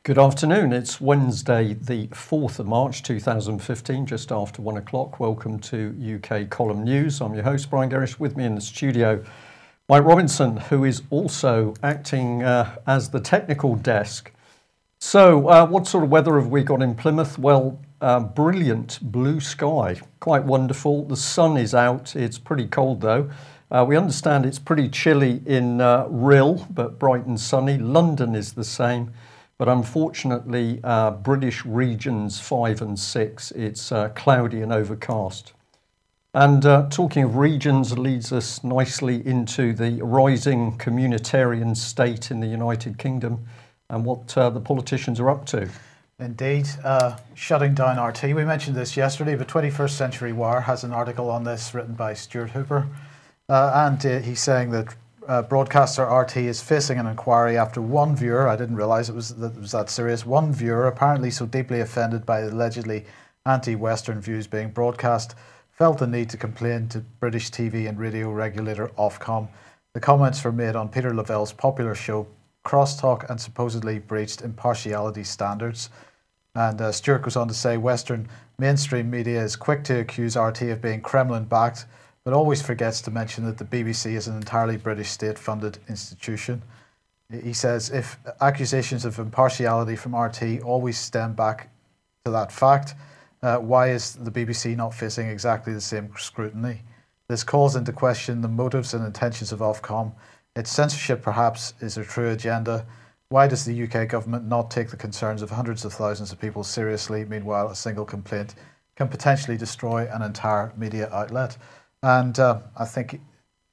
Good afternoon. It's Wednesday, the 4th of March 2015, just after 1 o'clock. Welcome to UK Column News. I'm your host, Brian Gerrish. With me in the studio, Mike Robinson, who is also acting as the technical desk. So, what sort of weather have we got in Plymouth? Well, brilliant blue sky, quite wonderful. The sun is out. It's pretty cold, though. We understand it's pretty chilly in Rhyl, but bright and sunny. London is the same. But unfortunately, British regions 5 and 6, it's cloudy and overcast. And talking of regions leads us nicely into the rising communitarian state in the United Kingdom and what the politicians are up to. Indeed, shutting down RT. We mentioned this yesterday, but 21st Century Wire has an article on this written by Stuart Hooper. And he's saying that broadcaster RT is facing an inquiry after one viewer, I didn't realise it was that serious, one viewer apparently so deeply offended by the allegedly anti-Western views being broadcast, felt the need to complain to British TV and radio regulator Ofcom. The comments were made on Peter Lavell's popular show Crosstalk and supposedly breached impartiality standards. And Stuart goes on to say Western mainstream media is quick to accuse RT of being Kremlin-backed, but always forgets to mention that the BBC is an entirely British state-funded institution. He says, if accusations of impartiality from RT always stem back to that fact, why is the BBC not facing exactly the same scrutiny? This calls into question the motives and intentions of Ofcom. Its censorship perhaps is a true agenda. Why does the UK government not take the concerns of hundreds of thousands of people seriously? Meanwhile, a single complaint can potentially destroy an entire media outlet. And I think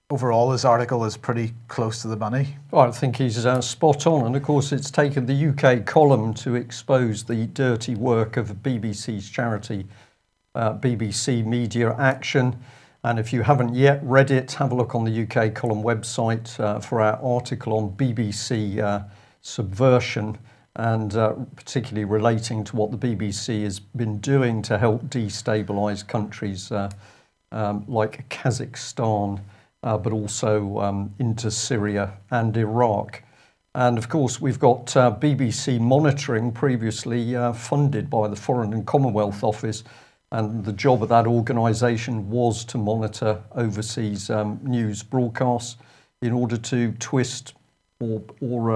overall his article is pretty close to the money. Well, I think he's spot on. And of course, it's taken the UK column to expose the dirty work of BBC's charity, BBC Media Action. And if you haven't yet read it, have a look on the UK column website for our article on BBC subversion and particularly relating to what the BBC has been doing to help destabilise countries like Kazakhstan, but also into Syria and Iraq. And of course, we've got BBC Monitoring, previously funded by the Foreign and Commonwealth Office. And the job of that organisation was to monitor overseas news broadcasts in order to twist or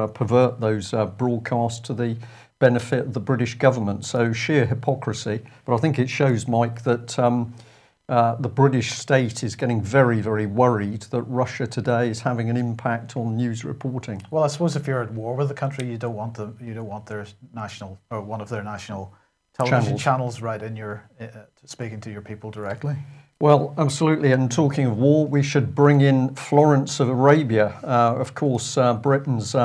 pervert those broadcasts to the benefit of the British government. So sheer hypocrisy. But I think it shows, Mike, that the British state is getting very, very worried that Russia today is having an impact on news reporting. Well, I suppose if you're at war with the country, you don't want their national or one of their national television channels right in your speaking to your people directly. Well, absolutely. And talking of war, we should bring in Florence of Arabia. Of course, Britain's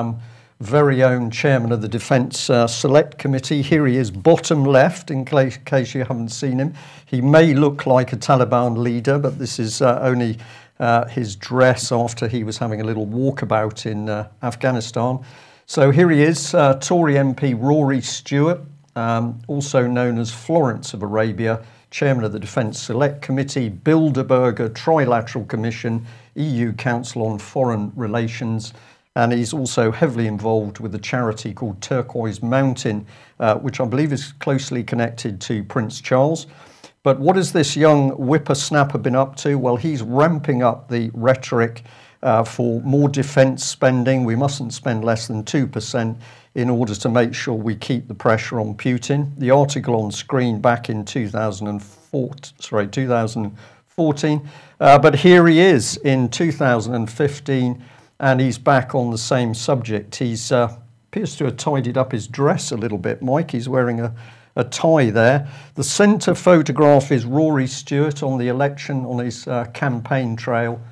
very own chairman of the Defence Select Committee. Here he is, bottom left, in case you haven't seen him. He may look like a Taliban leader, but this is only his dress after he was having a little walkabout in Afghanistan. So here he is, Tory MP Rory Stewart, also known as Florence of Arabia, chairman of the Defence Select Committee, Bilderberger Trilateral Commission, EU Council on Foreign Relations, and he's also heavily involved with a charity called Turquoise Mountain, which I believe is closely connected to Prince Charles. But what has this young whippersnapper been up to? Well, he's ramping up the rhetoric for more defence spending. We mustn't spend less than 2% in order to make sure we keep the pressure on Putin. The article on screen back in 2014. But here he is in 2015. And he's back on the same subject. He's appears to have tidied up his dress a little bit, Mike. He's wearing a tie there. The centre photograph is Rory Stewart on the election, on his campaign trail.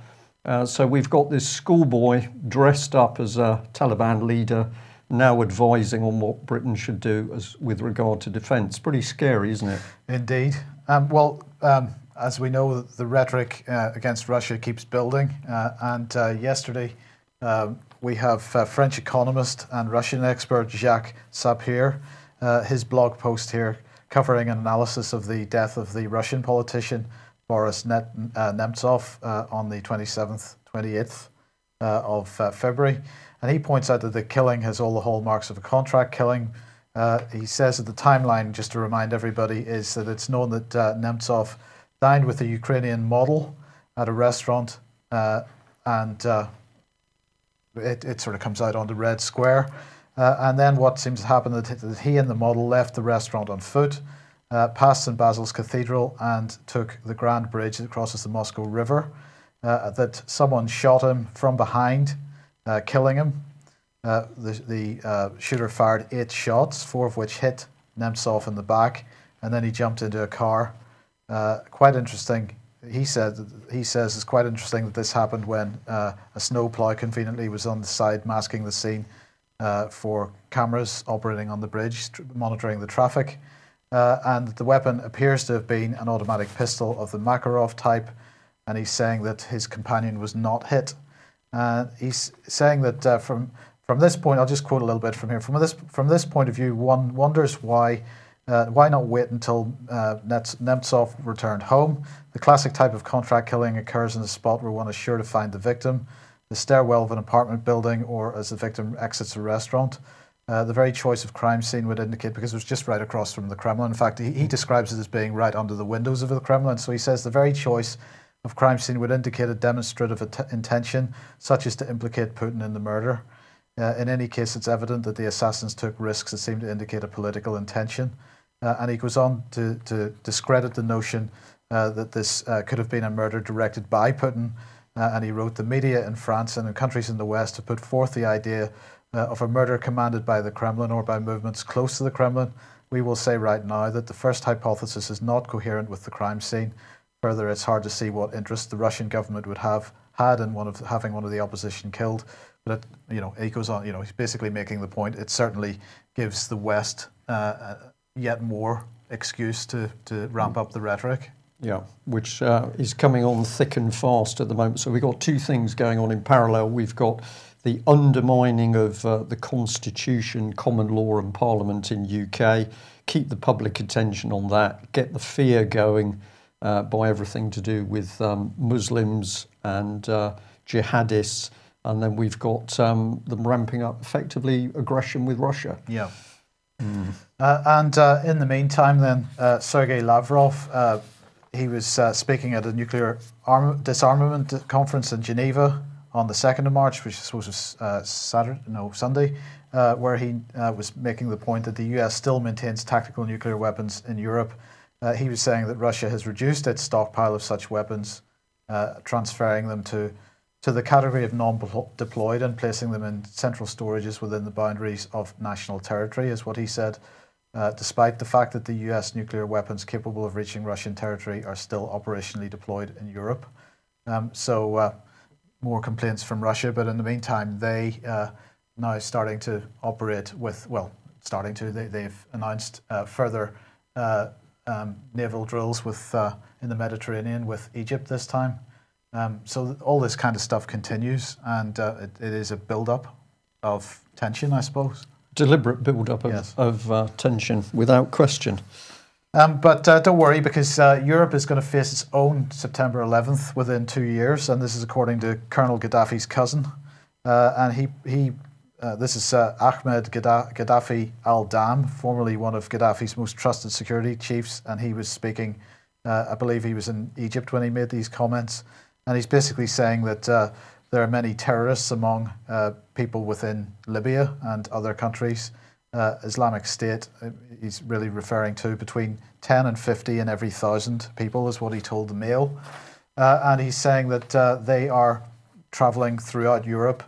So we've got this schoolboy dressed up as a Taliban leader, now advising on what Britain should do with regard to defence. Pretty scary, isn't it? Indeed. As we know, the rhetoric against Russia keeps building. And yesterday, we have French economist and Russian expert Jacques Sapir, his blog post here covering an analysis of the death of the Russian politician Boris Nemtsov on the 27th, 28th of February. And he points out that the killing has all the hallmarks of a contract killing. He says that the timeline, just to remind everybody, is that it's known that Nemtsov dined with a Ukrainian model at a restaurant, and it sort of comes out onto Red Square. And then what seems to happen is that he and the model left the restaurant on foot, past St. Basil's Cathedral, and took the Grand Bridge that crosses the Moscow River. That someone shot him from behind, killing him. The shooter fired 8 shots, 4 of which hit Nemtsov in the back, and then he jumped into a car. Quite interesting. He says it's quite interesting that this happened when a snowplow conveniently was on the side masking the scene for cameras operating on the bridge, monitoring the traffic. And the weapon appears to have been an automatic pistol of the Makarov type, and he's saying that his companion was not hit. He's saying that from this point, I'll just quote a little bit from here. From this point of view, one wonders why not wait until Nemtsov returned home. The classic type of contract killing occurs in a spot where one is sure to find the victim, the stairwell of an apartment building, or as the victim exits a restaurant. The very choice of crime scene would indicate, because it was just right across from the Kremlin. In fact, he describes it as being right under the windows of the Kremlin. So he says the very choice of crime scene would indicate a demonstrative intention, such as to implicate Putin in the murder. In any case, it's evident that the assassins took risks that seem to indicate a political intention. And he goes on to discredit the notion that this could have been a murder directed by Putin. And he wrote, the media in France and in countries in the West have put forth the idea of a murder commanded by the Kremlin or by movements close to the Kremlin. We will say right now that the first hypothesis is not coherent with the crime scene. Further, it's hard to see what interest the Russian government would have had in having one of the opposition killed. But he goes on. He's basically making the point. It certainly gives the West yet more excuse to ramp up the rhetoric. Yeah, which is coming on thick and fast at the moment. So we've got 2 things going on in parallel. We've got the undermining of the Constitution, common law and Parliament in UK, keep the public attention on that, get the fear going by everything to do with Muslims and jihadists, and then we've got them ramping up effectively aggression with Russia. Yeah. And in the meantime then, Sergei Lavrov, he was speaking at a nuclear disarmament conference in Geneva on the 2nd of March, which I suppose was Sunday, where he was making the point that the US still maintains tactical nuclear weapons in Europe. He was saying that Russia has reduced its stockpile of such weapons, transferring them to the category of non-deployed and placing them in central storages within the boundaries of national territory, is what he said, despite the fact that the US nuclear weapons capable of reaching Russian territory are still operationally deployed in Europe. So more complaints from Russia, but in the meantime, they now starting to operate with, they've announced further naval drills with in the Mediterranean with Egypt this time. So all this kind of stuff continues, and it is a build-up of tension, I suppose. Deliberate build-up of tension, without question. But don't worry, because Europe is going to face its own September 11th within 2 years, and this is according to Colonel Gaddafi's cousin. And this is Ahmed Gaddafi al-Dam, formerly one of Gaddafi's most trusted security chiefs, and he was speaking, I believe he was in Egypt when he made these comments, and he's basically saying that there are many terrorists among people within Libya and other countries. Islamic State, he's really referring to between 10 and 50 in every 1,000 people, is what he told the Mail. And he's saying that they are traveling throughout Europe.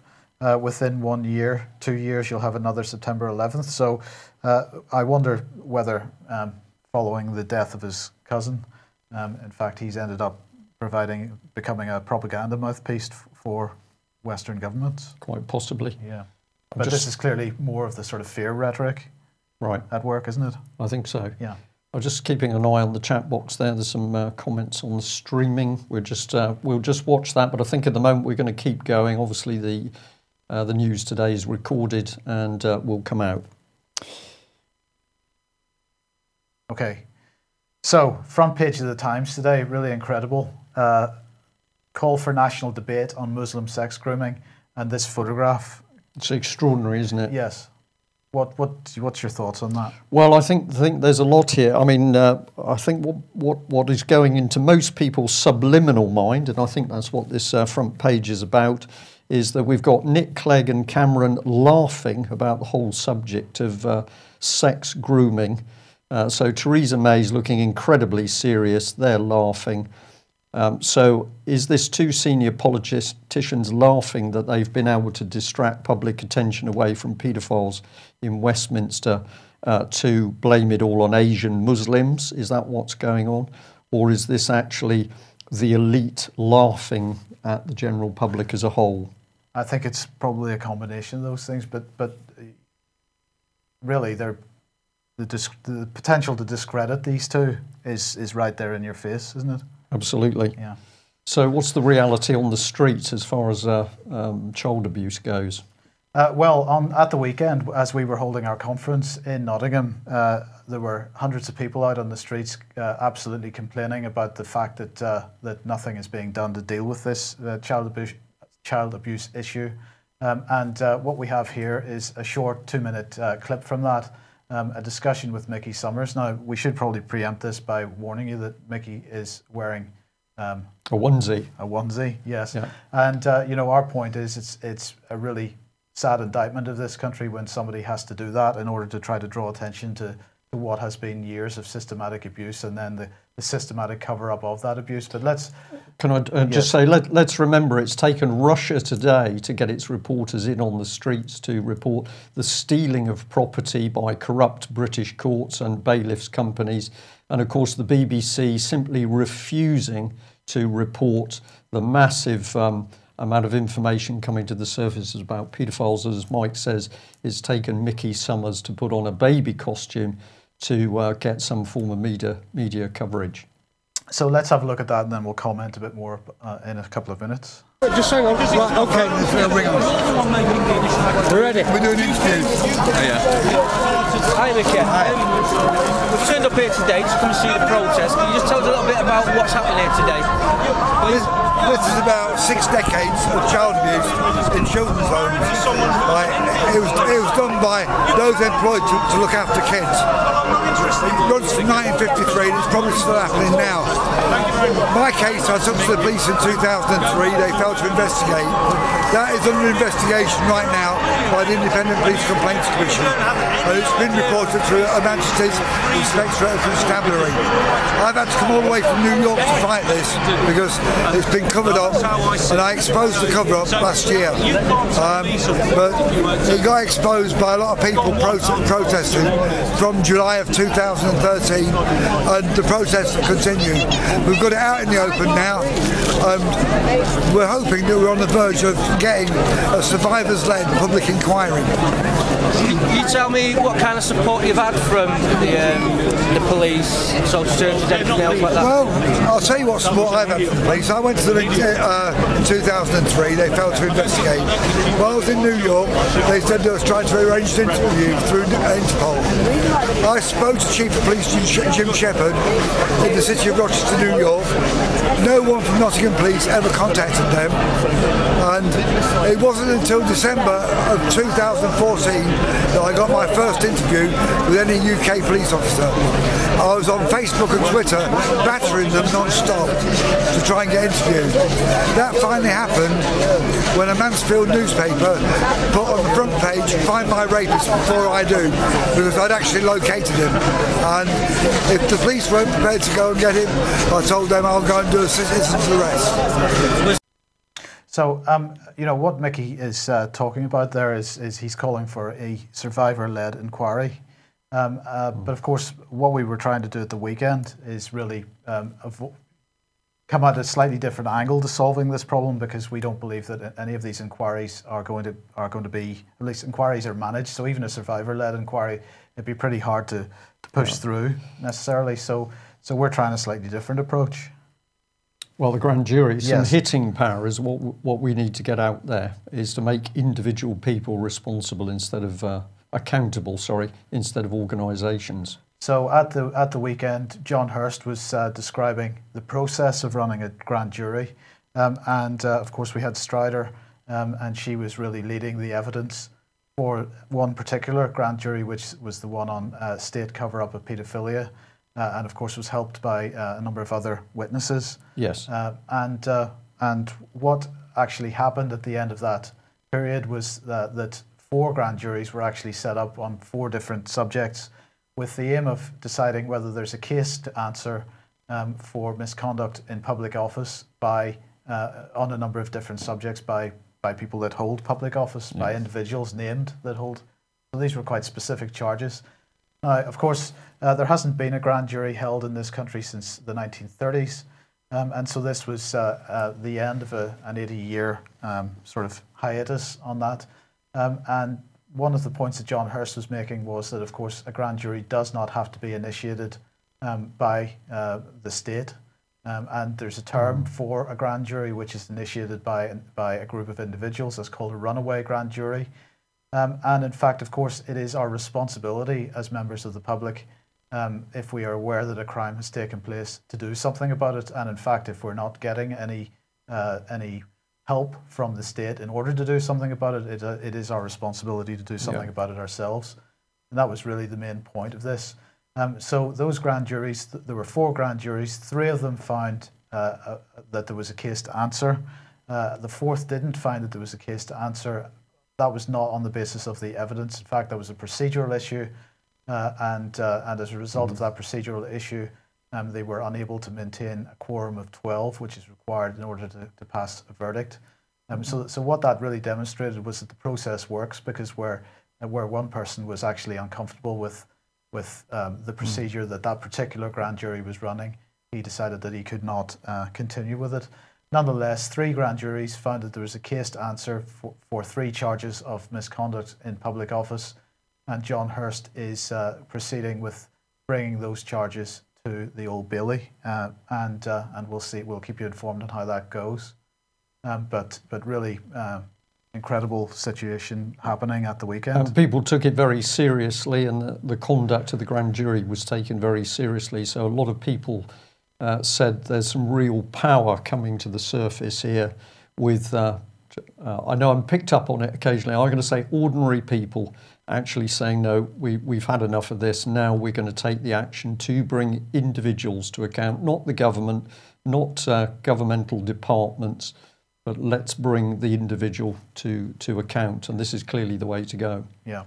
Within 1 year, 2 years, you'll have another September 11th. So I wonder whether, following the death of his cousin, in fact, he's ended up becoming a propaganda mouthpiece for Western governments. Quite possibly. Yeah. But this is clearly more of the sort of fear rhetoric at work, isn't it? I think so. Yeah. I'm just keeping an eye on the chat box there. There's some comments on the streaming. We'll just watch that. But I think at the moment we're going to keep going. Obviously, the news today is recorded and will come out. Okay. So, front page of the Times today, really incredible. Call for national debate on Muslim sex grooming, and this photograph. It's extraordinary, isn't it? Yes. What's your thoughts on that? Well, I think there's a lot here. I mean, I think what is going into most people's subliminal mind, and I think that's what this front page is about, is that we've got Nick Clegg and Cameron laughing about the whole subject of sex grooming. So Theresa May's looking incredibly serious. They're laughing. So is this two senior politicians laughing that they've been able to distract public attention away from paedophiles in Westminster to blame it all on Asian Muslims? Is that what's going on? Or is this actually the elite laughing at the general public as a whole? I think it's probably a combination of those things, but really the potential to discredit these two is right there in your face, isn't it? Absolutely. Yeah. So what's the reality on the streets as far as child abuse goes? Well, at the weekend, as we were holding our conference in Nottingham, there were hundreds of people out on the streets absolutely complaining about the fact that nothing is being done to deal with this child abuse issue. And what we have here is a short 2-minute clip from that, a discussion with Mickey Summers. Now, we should probably preempt this by warning you that Mickey is wearing a onesie. A onesie, yes. Yeah. And our point is it's a really sad indictment of this country when somebody has to do that in order to try to draw attention to what has been years of systematic abuse and then the systematic cover-up of that abuse. But Can I just say, let's remember it's taken Russia today to get its reporters in on the streets to report the stealing of property by corrupt British courts and bailiffs companies, and of course the BBC simply refusing to report the massive amount of information coming to the surface about paedophiles. As Mike says, it's taken Mickey Summers to put on a baby costume to get some form of media coverage. So let's have a look at that and then we'll comment a bit more in a couple of minutes. Just hang on. Right, okay. We're ready. We're doing interviews. Oh, yeah. Hi, Mickey. Hi. We've turned up here today to come and see the protest. Can you just tell us a little bit about what's happening here today? This is about 6 decades of child abuse in children's homes. It was done by those employed to look after kids. It runs from 1953 and it's probably still happening now. My case, I took to the police in 2003. They failed to investigate. That is under investigation right now by the Independent Police Complaints Commission, and it's been reported through Her Majesty's Inspectorate of Constabulary. I've had to come all the way from New York to fight this because it's been covered up, and I exposed the cover-up last year. But it got exposed by a lot of people protesting from July of 2013, and the protests have continued. We've got it out in the open now. We're hoping that we're on the verge of getting a survivors-led public inquiry. Can you tell me what kind of support you've had from the police, social services, everything else like that? Well, I'll tell you what support I've had from the police. I went to them in 2003. They failed to investigate. While I was in New York, they said they was trying to arrange an interview through Interpol. I spoke to Chief of Police Jim Shepherd in the city of Rochester, New York. No one from Nottingham Police ever contacted them, and it wasn't until December of 2014 that I got my first interview with any UK police officer. I was on Facebook and Twitter battering them non-stop to try and get interviewed. That finally happened when a Mansfield newspaper put on the front page, "Find my rapist before I do," because I'd actually located him. And if the police weren't prepared to go and get him, I told them I'll go and do a citizen's arrest. So, what Mickey is talking about there is he's calling for a survivor-led inquiry. But of course, what we were trying to do at the weekend is really come at a slightly different angle to solving this problem, because we don't believe that any of these inquiries are going to be, at least inquiries are managed. So even a survivor-led inquiry, it'd be pretty hard to push through necessarily. So we're trying a slightly different approach. Well, the grand jury, some Yes. hitting power is what we need to get out there, is to make individual people responsible instead of accountable, instead of organisations. So at the weekend, John Hirst was describing the process of running a grand jury, and of course we had Strider, and she was really leading the evidence for one particular grand jury, which was the one on state cover-up of paedophilia, and of course was helped by a number of other witnesses. Yes. And what actually happened at the end of that period was that 4 grand juries were actually set up on 4 different subjects, with the aim of deciding whether there's a case to answer for misconduct in public office by on a number of different subjects by people that hold public office, by individuals named that hold. So these were quite specific charges. Now, of course, there hasn't been a grand jury held in this country since the 1930s, and so this was the end of an 80-year sort of hiatus on that. And one of the points that John Hirst was making was that, of course, a grand jury does not have to be initiated by the state. And there's a term for a grand jury which is initiated by a group of individuals. That's called a runaway grand jury. And in fact, of course, it is our responsibility as members of the public, if we are aware that a crime has taken place, to do something about it. And in fact, if we're not getting any help from the state in order to do something about it, it is our responsibility to do something about it ourselves. And that was really the main point of this. So those grand juries, there were 4 grand juries. 3 of them found that there was a case to answer. The 4th didn't find that there was a case to answer. That was not on the basis of the evidence. In fact, that was a procedural issue. And as a result of that procedural issue, they were unable to maintain a quorum of 12, which is required in order to pass a verdict. So what that really demonstrated was that the process works, because where one person was actually uncomfortable with the procedure that particular grand jury was running, he decided that he could not continue with it. Nonetheless, 3 grand juries found that there was a case to answer for 3 charges of misconduct in public office, and John Hirst is proceeding with bringing those charges to the Old Bailey, and we'll see. We'll keep you informed on how that goes. But really. Incredible situation happening at the weekend. And people took it very seriously, and the conduct of the grand jury was taken very seriously. So a lot of people said there's some real power coming to the surface here with, I know I'm picked up on it occasionally, I'm going to say ordinary people actually saying, no, we've had enough of this, now we're going to take the action to bring individuals to account, not the government, not governmental departments, but let's bring the individual to account, and this is clearly the way to go. Yeah.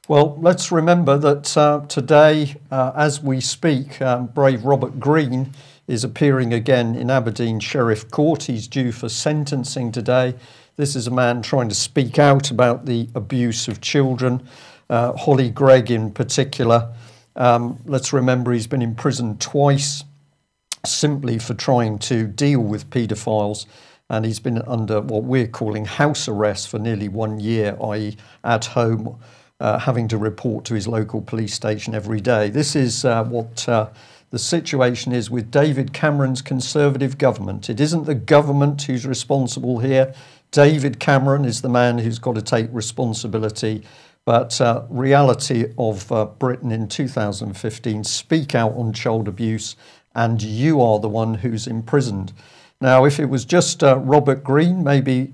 Well, let's remember that today, as we speak, brave Robert Green is appearing again in Aberdeen Sheriff Court. He's due for sentencing today. This is a man trying to speak out about the abuse of children, Holly Gregg in particular. Let's remember he's been imprisoned twice simply for trying to deal with paedophiles. And he's been under what we're calling house arrest for nearly 1 year, i.e. at home, having to report to his local police station every day. This is what the situation is with David Cameron's Conservative government. It isn't the government who's responsible here. David Cameron is the man who's got to take responsibility. But reality of Britain in 2015, speak out on child abuse, and you are the one who's imprisoned. Now, if it was just Robert Green, maybe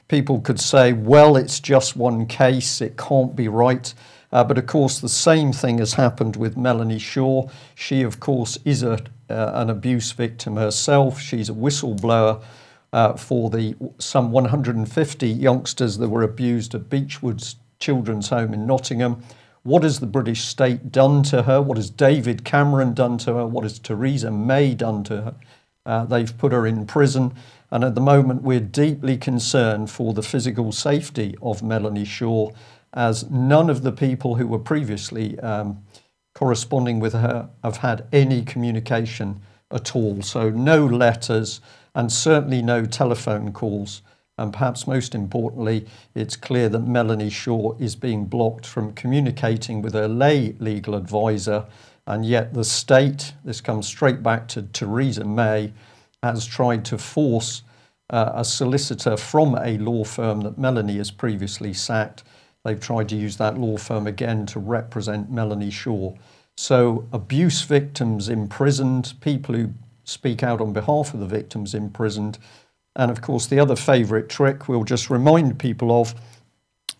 people could say, well, it's just one case, it can't be right. But of course, the same thing has happened with Melanie Shaw. She, of course, is an abuse victim herself. She's a whistleblower for the some 150 youngsters that were abused at Beechwoods Children's Home in Nottingham. What has the British state done to her? What has David Cameron done to her? What has Theresa May done to her? They've put her in prison, and at the moment we're deeply concerned for the physical safety of Melanie Shaw, as none of the people who were previously corresponding with her have had any communication at all. So no letters and certainly no telephone calls. And perhaps most importantly, it's clear that Melanie Shaw is being blocked from communicating with her lay legal advisor. And yet the state, this comes straight back to Theresa May, has tried to force a solicitor from a law firm that Melanie has previously sacked. They've tried to use that law firm again to represent Melanie Shaw. So abuse victims imprisoned, people who speak out on behalf of the victims imprisoned. And of course, the other favourite trick we'll just remind people of,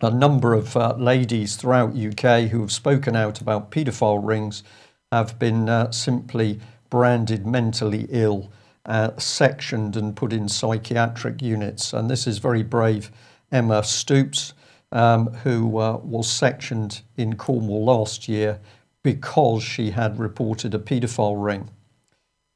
a number of ladies throughout UK who have spoken out about paedophile rings have been simply branded mentally ill, sectioned and put in psychiatric units. And this is very brave Emma Stoops, who was sectioned in Cornwall last year because she had reported a paedophile ring.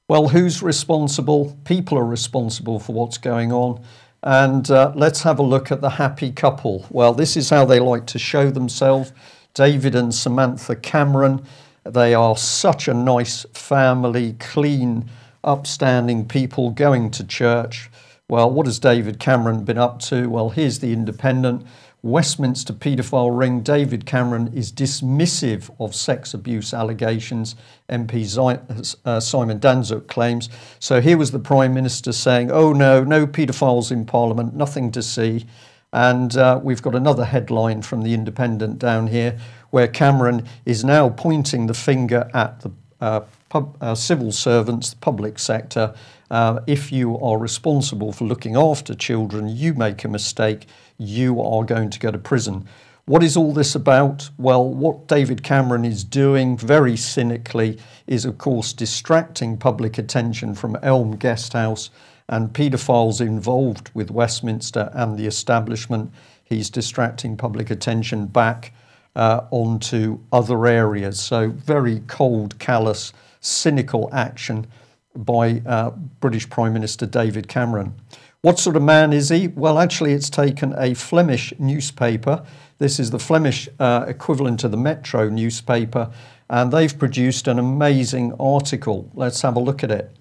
Well, who's responsible? People are responsible for what's going on. And let's have a look at the happy couple. Well, this is how they like to show themselves. David and Samantha Cameron. They are such a nice family, clean, upstanding people going to church. Well, what has David Cameron been up to? Well, here's the Independent. Westminster paedophile ring. David Cameron is dismissive of sex abuse allegations, MP Simon Danczuk claims. So here was the Prime Minister saying, oh no paedophiles in Parliament, nothing to see. And we've got another headline from the Independent down here, where Cameron is now pointing the finger at the civil servants, the public sector. If you are responsible for looking after children, you make a mistake, you are going to go to prison. What is all this about? Well, what David Cameron is doing very cynically is, of course, distracting public attention from Elm Guesthouse and paedophiles involved with Westminster and the establishment. He's distracting public attention back onto other areas. So very cold, callous, cynical action by British Prime Minister David Cameron. What sort of man is he? Well, actually, it's taken a Flemish newspaper. This is the Flemish equivalent to the Metro newspaper, and they've produced an amazing article. Let's have a look at it.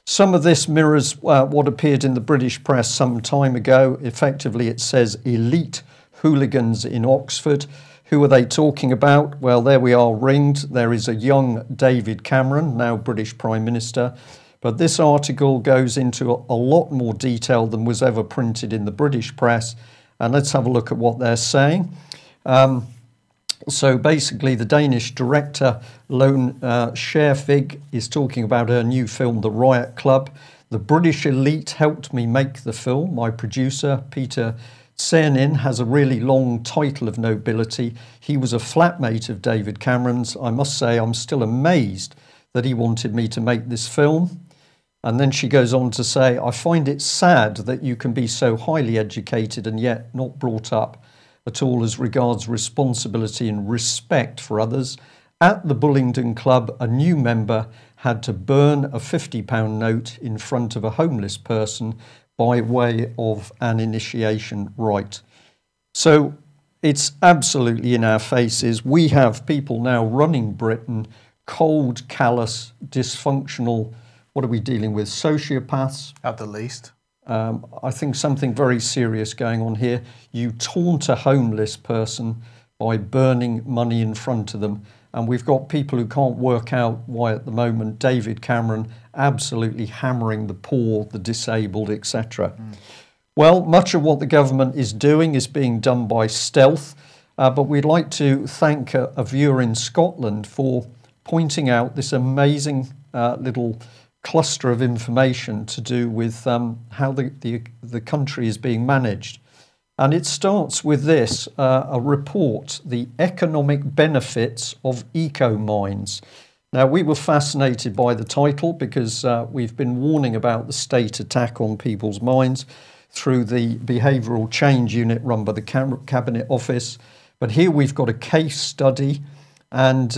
Some of this mirrors what appeared in the British press some time ago. Effectively, it says elite hooligans in Oxford. Who are they talking about? Well, there we are, ringed. There is a young David Cameron, now British Prime Minister. But this article goes into a lot more detail than was ever printed in the British press. And let's have a look at what they're saying. So basically, the Danish director, Lone Scherfig, is talking about her new film, The Riot Club. The British elite helped me make the film. My producer, Peter Cernin, has a really long title of nobility. He was a flatmate of David Cameron's. I must say, I'm still amazed that he wanted me to make this film. And then she goes on to say, I find it sad that you can be so highly educated and yet not brought up at all as regards responsibility and respect for others. At the Bullingdon Club, a new member had to burn a £50 note in front of a homeless person by way of an initiation rite. So it's absolutely in our faces. We have people now running Britain, cold, callous, dysfunctional, what are we dealing with? Sociopaths? At the least. I think something very serious going on here. You taunt a homeless person by burning money in front of them. And we've got people who can't work out why at the moment David Cameron absolutely hammering the poor, the disabled, etc. Well, much of what the government is doing is being done by stealth. But we'd like to thank a viewer in Scotland for pointing out this amazing little cluster of information to do with how the country is being managed. And it starts with this, a report, the economic benefits of eco-mines. Now, we were fascinated by the title because we've been warning about the state attack on people's minds through the behavioural change unit run by the Cabinet Office. But here we've got a case study, and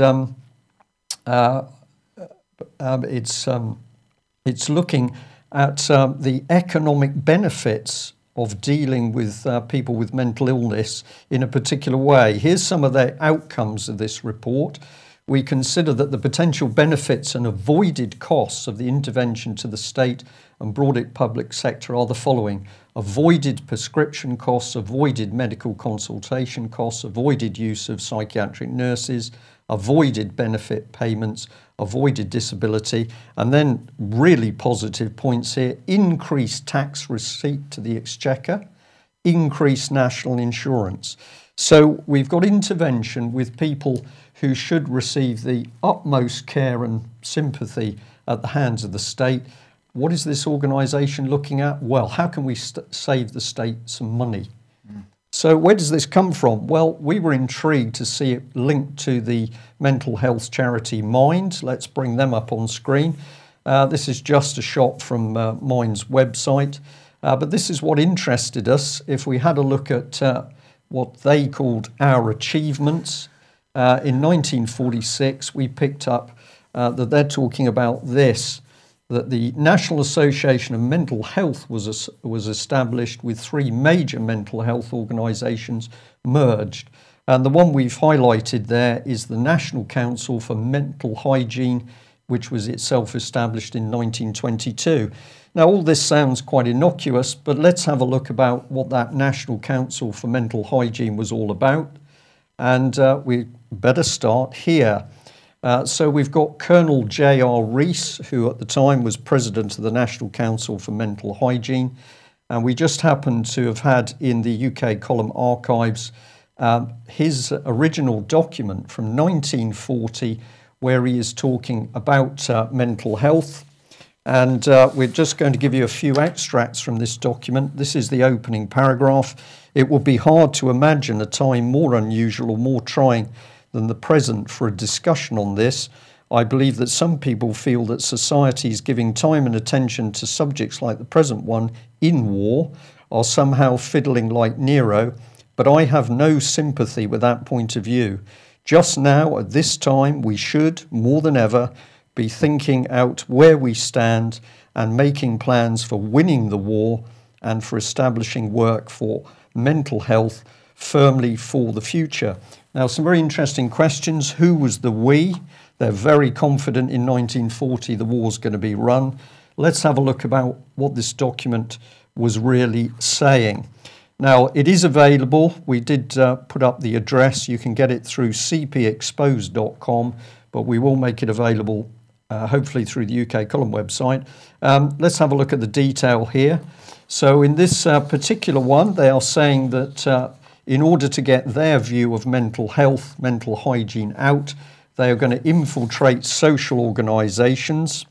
it's looking at the economic benefits of dealing with people with mental illness in a particular way. Here's some of the outcomes of this report. We consider that the potential benefits and avoided costs of the intervention to the state and broader public sector are the following: avoided prescription costs, avoided medical consultation costs, avoided use of psychiatric nurses, avoided benefit payments, avoided disability, and then really positive points here: increased tax receipt to the Exchequer, increased national insurance. So we've got intervention with people who should receive the utmost care and sympathy at the hands of the state. What is this organisation looking at? Well, how can we save the state some money? So where does this come from? Well, we were intrigued to see it linked to the mental health charity Mind. Let's bring them up on screen. This is just a shot from Mind's website. But this is what interested us. If we had a look at what they called our achievements, in 1946 we picked up that they're talking about this, that the National Association of Mental Health was established with 3 major mental health organisations merged. And the one we've highlighted there is the National Council for Mental Hygiene, which was itself established in 1922. Now, all this sounds quite innocuous, but let's have a look about what that National Council for Mental Hygiene was all about. And we better start here. So we've got Colonel J.R. Rees, who at the time was president of the National Council for Mental Hygiene. And we just happen to have had in the UK Column archives his original document from 1940, where he is talking about mental health. And we're just going to give you a few extracts from this document. This is the opening paragraph. It would be hard to imagine a time more unusual or more trying than the present for a discussion on this. I believe that some people feel that societies giving time and attention to subjects like the present one in war are somehow fiddling like Nero, but I have no sympathy with that point of view. Just now, at this time, we should, more than ever, be thinking out where we stand and making plans for winning the war and for establishing work for mental health firmly for the future. Now, some very interesting questions. Who was the we? They're very confident in 1940 the war's going to be run. Let's have a look about what this document was really saying. Now, it is available. We did put up the address. You can get it through cpexposed.com, but we will make it available hopefully through the UK Column website. Let's have a look at the detail here. So in this particular one, they are saying that in order to get their view of mental health, mental hygiene out, they are going to infiltrate social organisations.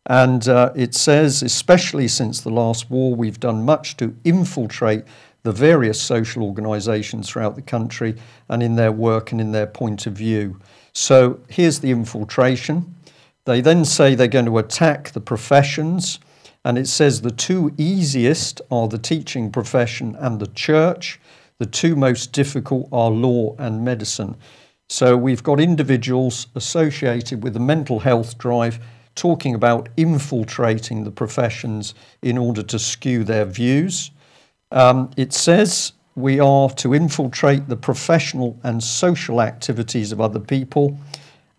And it says, especially since the last war, we've done much to infiltrate the various social organisations throughout the country and in their work and in their point of view. So here's the infiltration. They then say they're going to attack the professions. And it says the 2 easiest are the teaching profession and the church. The 2 most difficult are law and medicine. So we've got individuals associated with the mental health drive talking about infiltrating the professions in order to skew their views. It says we are to infiltrate the professional and social activities of other people.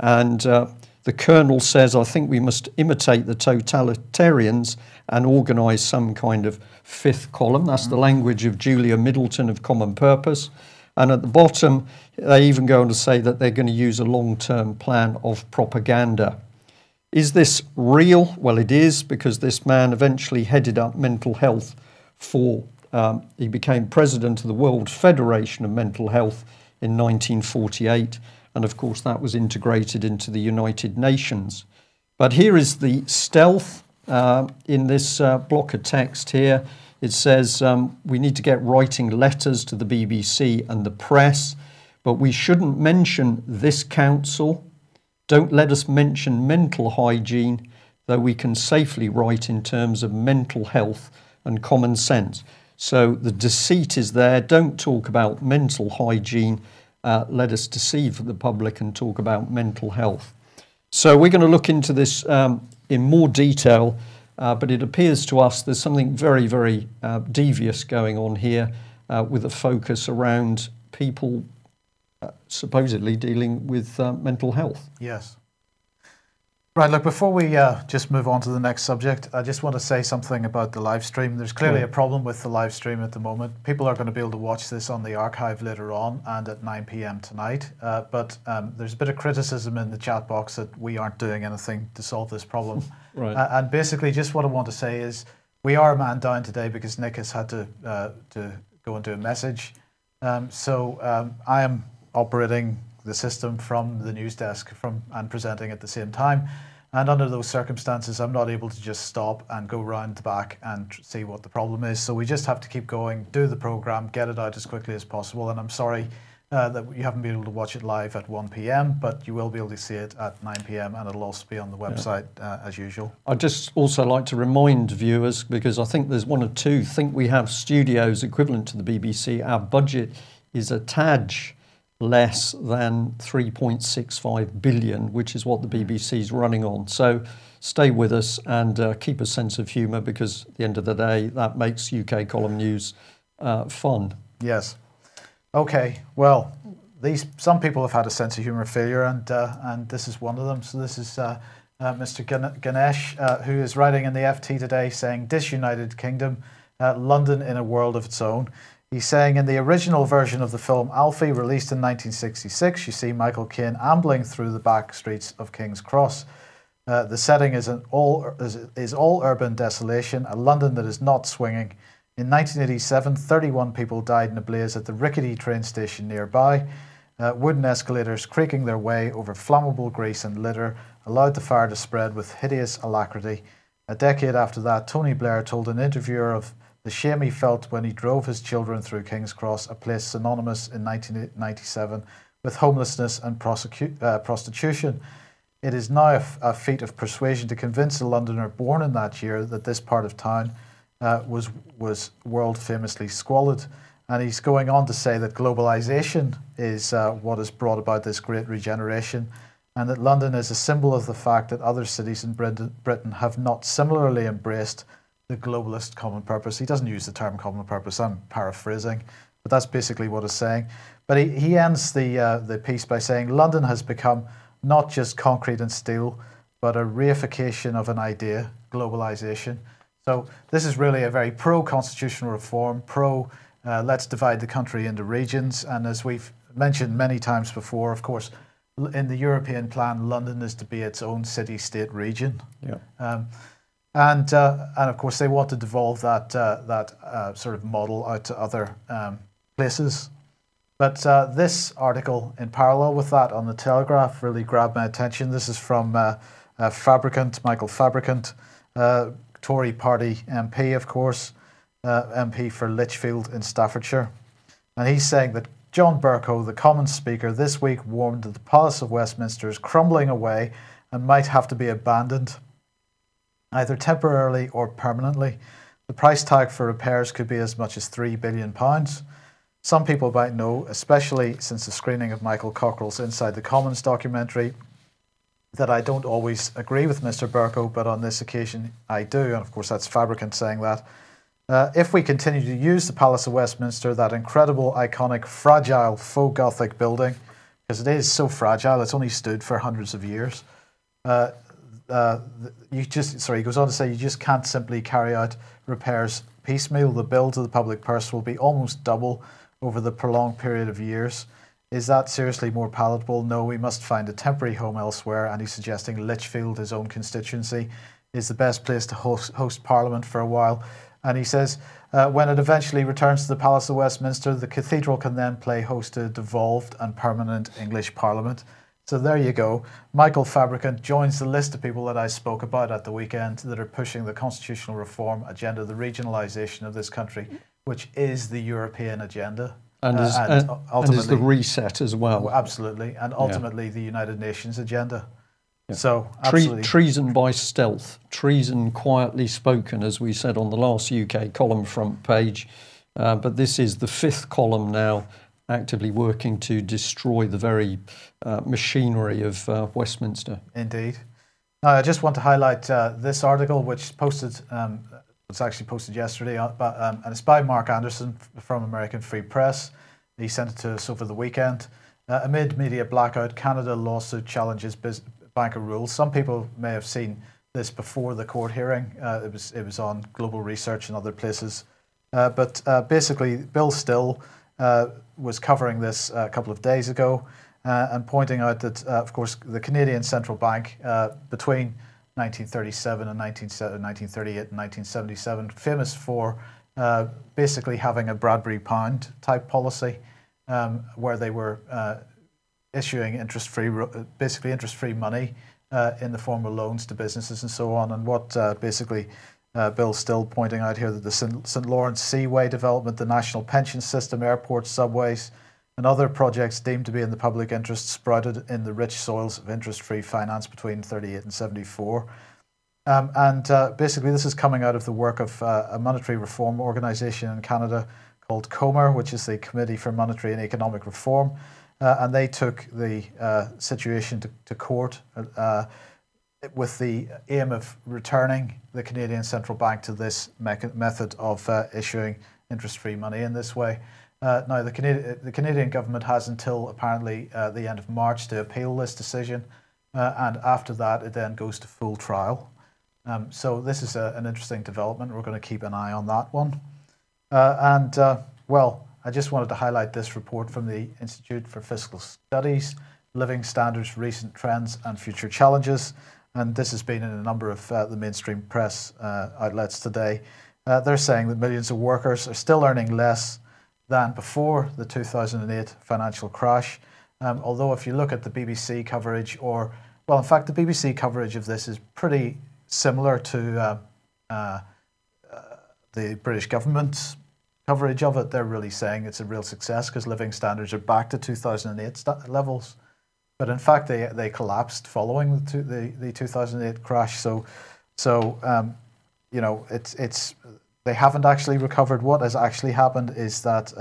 And the Colonel says, I think we must imitate the totalitarians and organise some kind of 5th column. That's the language of Julia Middleton of Common Purpose. And at the bottom, they even go on to say that they're going to use a long-term plan of propaganda. Is this real? Well, it is, because this man eventually headed up mental health for, he became president of the World Federation of Mental Health in 1948. And of course, that was integrated into the United Nations. But here is the stealth in this block of text here. It says we need to get writing letters to the BBC and the press, but we shouldn't mention this council. Don't let us mention mental hygiene, though we can safely write in terms of mental health and common sense. So the deceit is there. Don't talk about mental hygiene. Let us deceive the public and talk about mental health. So we're going to look into this in more detail, but it appears to us there's something very, very devious going on here with a focus around people supposedly dealing with mental health. Yes. Right, look, before we just move on to the next subject, I just want to say something about the live stream. There's clearly a problem with the live stream at the moment. People are going to be able to watch this on the archive later on and at 9 p.m. tonight. But there's a bit of criticism in the chat box that we aren't doing anything to solve this problem. Right. And basically, just what I want to say is we are a man down today because Nick has had to go and do a message. So I am operating the system from the news desk and presenting at the same time. And under those circumstances, I'm not able to just stop and go round the back and see what the problem is. So we just have to keep going, do the programme, get it out as quickly as possible. And I'm sorry that you haven't been able to watch it live at 1 p.m, but you will be able to see it at 9 p.m, and it'll also be on the website as usual. I'd just also like to remind viewers, because I think there's one or two think we have studios equivalent to the BBC. Our budget is a tad less than 3.65 billion, which is what the BBC is running on. So stay with us and keep a sense of humour, because at the end of the day, that makes UK column news fun. Yes. Okay. Well, some people have had a sense of humour failure, and this is one of them. So this is Mr. Ganesh, who is writing in the FT today saying, "Disunited Kingdom, London in a world of its own." He's saying, in the original version of the film Alfie, released in 1966, you see Michael Caine ambling through the back streets of King's Cross. The setting is all urban desolation, a London that is not swinging. In 1987, 31 people died in a blaze at the rickety train station nearby. Wooden escalators creaking their way over flammable grease and litter allowed the fire to spread with hideous alacrity. A decade after that, Tony Blair told an interviewer of the shame he felt when he drove his children through King's Cross, a place synonymous in 1997 with homelessness and prostitution. It is now a feat of persuasion to convince a Londoner born in that year that this part of town was world famously squalid. And he's going on to say that globalization is what has brought about this great regeneration, and that London is a symbol of the fact that other cities in Britain have not similarly embraced the globalist common purpose. He doesn't use the term common purpose, I'm paraphrasing, but that's basically what he's saying. But he ends the piece by saying, London has become not just concrete and steel, but a reification of an idea, globalization. So this is really a very pro-constitutional reform, let's divide the country into regions. And as we've mentioned many times before, of course, in the European plan, London is to be its own city-state region. Yeah. And of course, they want to devolve that sort of model out to other places. But this article, in parallel with that on the Telegraph, really grabbed my attention. This is from Michael Fabricant, Tory party MP, of course, MP for Lichfield in Staffordshire. And he's saying that John Bercow, the Commons Speaker, this week warned that the Palace of Westminster is crumbling away and might have to be abandoned, either temporarily or permanently. The price tag for repairs could be as much as £3 billion. Some people might know, especially since the screening of Michael Cockerell's Inside the Commons documentary, that I don't always agree with Mr. Bercow, but on this occasion I do, and of course that's Fabricant saying that. If we continue to use the Palace of Westminster, that incredible, iconic, fragile, faux Gothic building, because it is so fragile, it's only stood for hundreds of years, he goes on to say, you just can't simply carry out repairs piecemeal. The bill to the public purse will be almost double over the prolonged period of years. Is that seriously more palatable? No, we must find a temporary home elsewhere, and he's suggesting Lichfield, his own constituency, is the best place to host Parliament for a while. And he says, when it eventually returns to the Palace of Westminster, the cathedral can then play host to a devolved and permanent English Parliament. So there you go. Michael Fabricant joins the list of people that I spoke about at the weekend that are pushing the constitutional reform agenda, the regionalisation of this country, which is the European agenda. And is the reset as well. Absolutely. And ultimately the United Nations agenda. Yeah. So, absolutely. Treason by stealth, treason quietly spoken, as we said on the last UK column front page. But this is the fifth column now, actively working to destroy the very machinery of Westminster. Indeed. Now, I just want to highlight this article, which was actually posted yesterday, and it's by Mark Anderson from American Free Press. He sent it to us over the weekend. Amid media blackout, Canada lawsuit challenges banker rules. Some people may have seen this before the court hearing. It was on Global Research and other places. But basically, Bill Still was covering this a couple of days ago and pointing out that, of course, the Canadian Central Bank between 1937 and 1938 and 1977, famous for basically having a Bradbury Pound type policy where they were issuing interest-free money in the form of loans to businesses and so on. And what basically Bill's still pointing out here, that the St. Lawrence Seaway development, the national pension system, airports, subways, and other projects deemed to be in the public interest sprouted in the rich soils of interest-free finance between 38 and 74. Basically this is coming out of the work of a monetary reform organisation in Canada called COMER, which is the Committee for Monetary and Economic Reform. And they took the situation to court with the aim of returning the Canadian Central Bank to this method of issuing interest-free money in this way. Now, the Canadian government has until apparently the end of March to appeal this decision, and after that it then goes to full trial. So this is an interesting development. We're going to keep an eye on that one. Well, I just wanted to highlight this report from the Institute for Fiscal Studies, Living Standards, Recent Trends and Future Challenges. And this has been in a number of the mainstream press outlets today. They're saying that millions of workers are still earning less than before the 2008 financial crash. Although if you look at the BBC coverage, well, in fact, the BBC coverage of this is pretty similar to the British government's coverage of it. They're really saying it's a real success because living standards are back to 2008 levels. But in fact, they collapsed following the 2008 crash. So you know, they haven't actually recovered. What has actually happened is that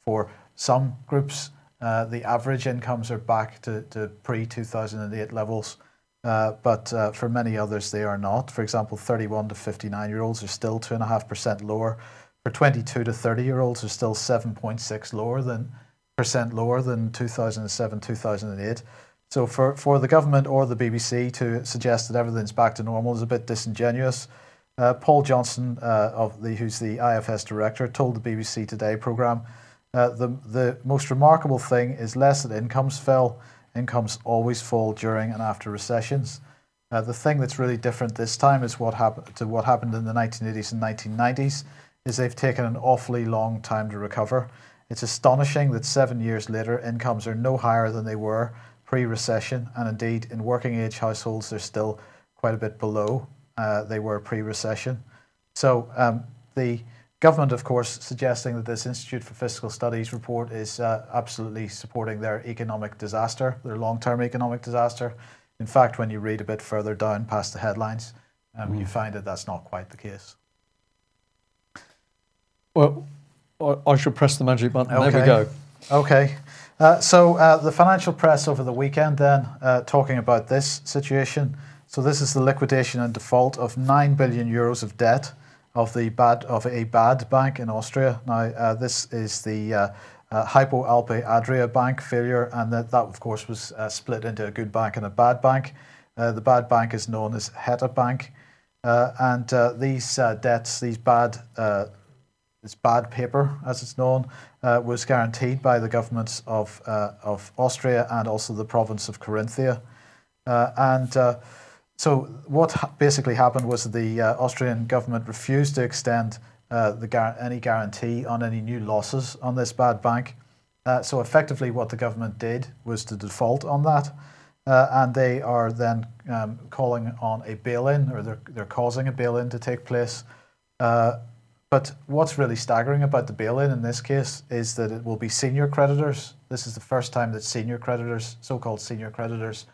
for some groups, the average incomes are back to pre-2008 levels. But for many others, they are not. For example, 31 to 59-year-olds are still 2.5% lower. For 22 to 30-year-olds are still 7.6% lower than 2007, 2008. So for the government or the BBC to suggest that everything's back to normal is a bit disingenuous. Paul Johnson, who's the IFS director, told the BBC Today programme, the most remarkable thing is less that incomes fell. Incomes always fall during and after recessions. The thing that's really different this time is what happened in the 1980s and 1990s, is they've taken an awfully long time to recover. It's astonishing that 7 years later, incomes are no higher than they were pre-recession, and indeed in working age households they're still quite a bit below they were pre-recession. So the government, of course, suggesting that this Institute for Fiscal Studies report is absolutely supporting their economic disaster, their long-term economic disaster. In fact, when you read a bit further down past the headlines, you find that that's not quite the case. Well, I should press the magic button. Okay. There we go. Okay. So the financial press over the weekend then talking about this situation. So this is the liquidation and default of 9 billion euros of debt of a bad bank in Austria. Now this is the Hypo Alpe Adria bank failure, and that of course was split into a good bank and a bad bank. The bad bank is known as Heta Bank, and these debts, this bad paper, as it's known, was guaranteed by the governments of Austria and also the province of Carinthia. So what basically happened was that the Austrian government refused to extend any guarantee on any new losses on this bad bank. So effectively what the government did was to default on that. And they are then calling on a bail-in, or they're causing a bail-in to take place. But what's really staggering about the bail-in in this case is that it will be senior creditors. This is the first time that senior creditors, so-called senior creditors,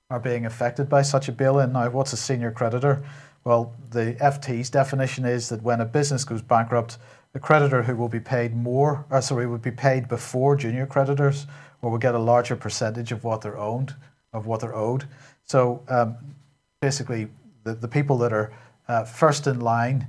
are being affected by such a bail-in. Now, what's a senior creditor? Well, the FT's definition is that when a business goes bankrupt, the creditor who will be paid would be paid before junior creditors, or will get a larger percentage of what they're owed. So basically, the people that are first in line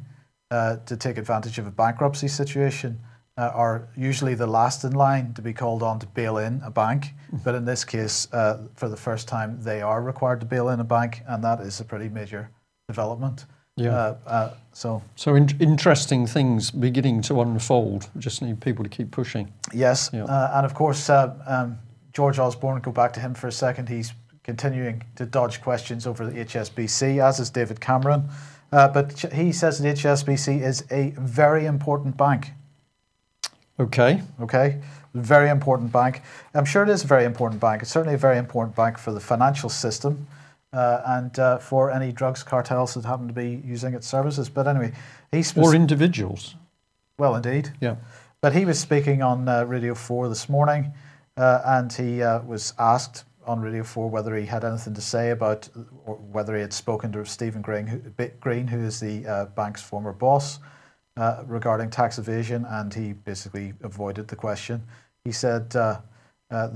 to take advantage of a bankruptcy situation are usually the last in line to be called on to bail in a bank. But in this case, for the first time, they are required to bail in a bank, and that is a pretty major development. Yeah. So interesting things beginning to unfold. We just need people to keep pushing. Yes. Yeah. And of course, George Osborne, go back to him for a second. He's continuing to dodge questions over the HSBC, as is David Cameron. But he says that HSBC is a very important bank. Okay. Very important bank. I'm sure it is a very important bank. It's certainly a very important bank for the financial system. and for any drugs cartels that happen to be using its services. But anyway, or individuals. Well, indeed. Yeah. But he was speaking on Radio 4 this morning, and he was asked on Radio 4 whether he had anything to say about, or whether he had spoken to Stephen Green, who is the bank's former boss, regarding tax evasion, and he basically avoided the question. He said, the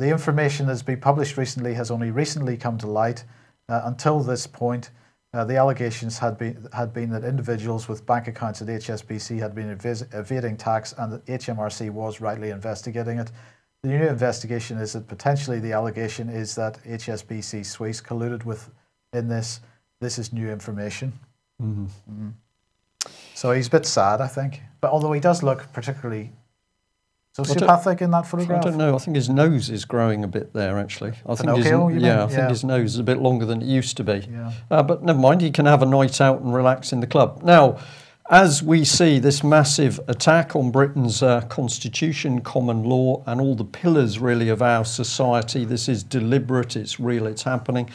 information that's been published recently has only recently come to light. Until this point, the allegations had been that individuals with bank accounts at HSBC had been evading tax, and that HMRC was rightly investigating it. The new investigation is that potentially the allegation is that HSBC Suisse colluded in this. This is new information. So he's a bit sad, I think. But although he does look particularly sociopathic in that photograph. I don't know. I think his nose is growing a bit there, actually. I think his nose is a bit longer than it used to be. Yeah. But never mind, he can have a night out and relax in the club. Now, as we see this massive attack on Britain's constitution, common law, and all the pillars, really, of our society, this is deliberate, it's real, it's happening.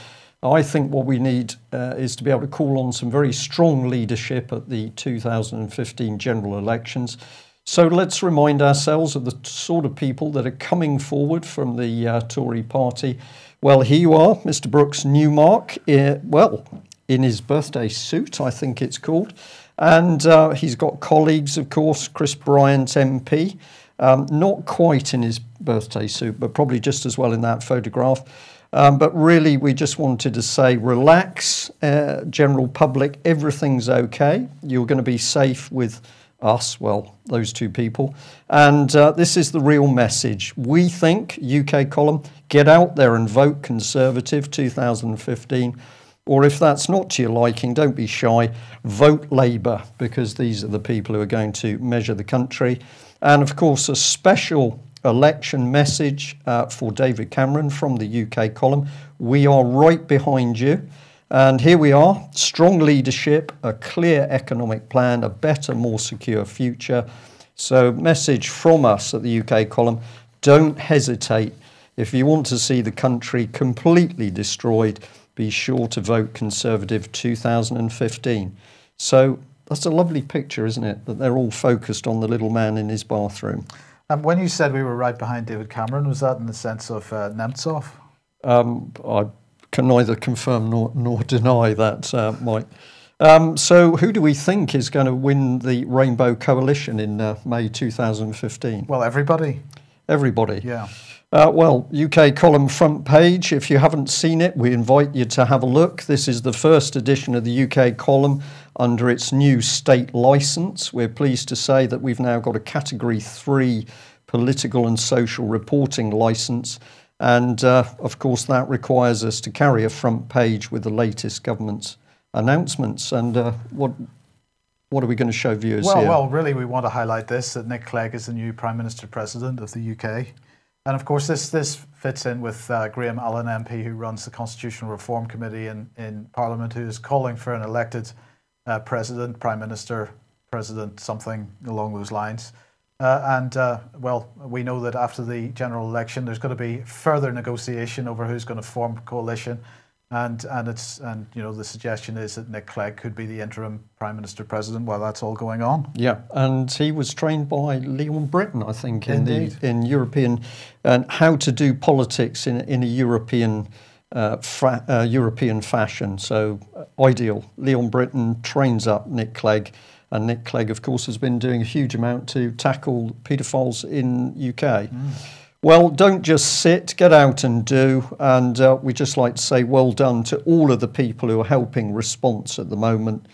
I think what we need is to be able to call on some very strong leadership at the 2015 general elections. So let's remind ourselves of the sort of people that are coming forward from the Tory party. Well, here you are, Mr. Brooks Newmark, in his birthday suit, I think it's called. And he's got colleagues, of course, Chris Bryant, MP, not quite in his birthday suit, but probably just as well in that photograph. But really, we just wanted to say, relax, general public, everything's okay. You're going to be safe with us, well, those two people. And this is the real message. We think, UK column, get out there and vote Conservative 2015. Or if that's not to your liking, don't be shy, vote Labour, because these are the people who are going to measure the country. And of course, a special election message for David Cameron from the UK column. We are right behind you. And here we are, strong leadership, a clear economic plan, a better, more secure future. So message from us at the UK column, don't hesitate. If you want to see the country completely destroyed, be sure to vote Conservative 2015. So that's a lovely picture, isn't it? That they're all focused on the little man in his bathroom. And when you said we were right behind David Cameron, was that in the sense of Nemtsov? I can neither confirm nor deny that, Mike. So who do we think is going to win the Rainbow Coalition in May 2015? Well, everybody. Everybody. Yeah. Well, UK column front page. If you haven't seen it, we invite you to have a look. This is the first edition of the UK column under its new state licence. We're pleased to say that we've now got a Category 3 political and social reporting licence. And, of course, that requires us to carry a front page with the latest government's announcements. And what are we going to show viewers here? Well, really, we want to highlight this, that Nick Clegg is the new Prime Minister-President of the UK. And of course, this fits in with Graham Allen MP, who runs the Constitutional Reform Committee in Parliament, who is calling for an elected President, Prime Minister, President, something along those lines. Well, we know that after the general election, there's going to be further negotiation over who's going to form a coalition. And you know, the suggestion is that Nick Clegg could be the interim Prime Minister President while that's all going on. Yeah, and he was trained by Leon Britton, I think, in European and how to do politics in a European European fashion. So ideal. Leon Britton trains up Nick Clegg, and Nick Clegg, of course, has been doing a huge amount to tackle paedophiles in UK. Well, don't just sit, get out and do. And we just like to say well done to all of the people who are helping Response at the moment.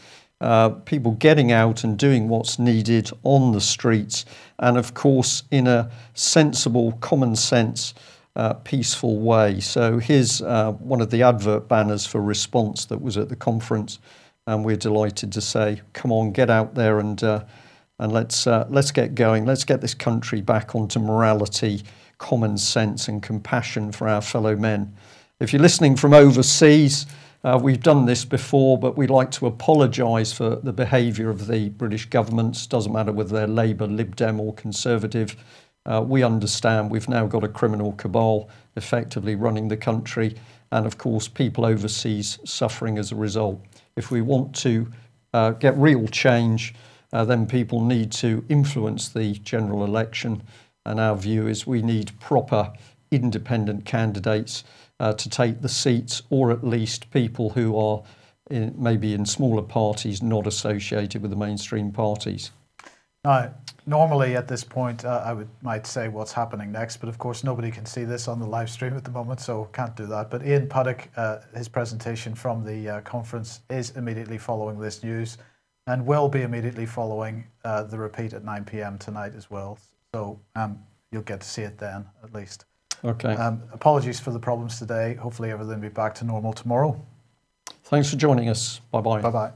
People getting out and doing what's needed on the streets. And of course, in a sensible, common sense, peaceful way. So here's one of the advert banners for Response that was at the conference. And we're delighted to say, come on, get out there and let's get going. Let's get this country back onto morality, common sense and compassion for our fellow men. If you're listening from overseas, we've done this before, but we'd like to apologise for the behaviour of the British governments. Doesn't matter whether they're Labour, Lib Dem or Conservative. We understand we've now got a criminal cabal effectively running the country, and of course people overseas suffering as a result. If we want to get real change, then people need to influence the general election, and our view is we need proper independent candidates to take the seats, or at least people who are maybe in smaller parties not associated with the mainstream parties. Now, normally at this point might say what's happening next, but of course nobody can see this on the live stream at the moment, so can't do that. But Ian Puddick, his presentation from the conference is immediately following this news, and will be immediately following the repeat at 9 p.m. tonight as well. So you'll get to see it then, at least. Okay. Apologies for the problems today. Hopefully everything will be back to normal tomorrow. Thanks for joining us. Bye-bye. Bye-bye.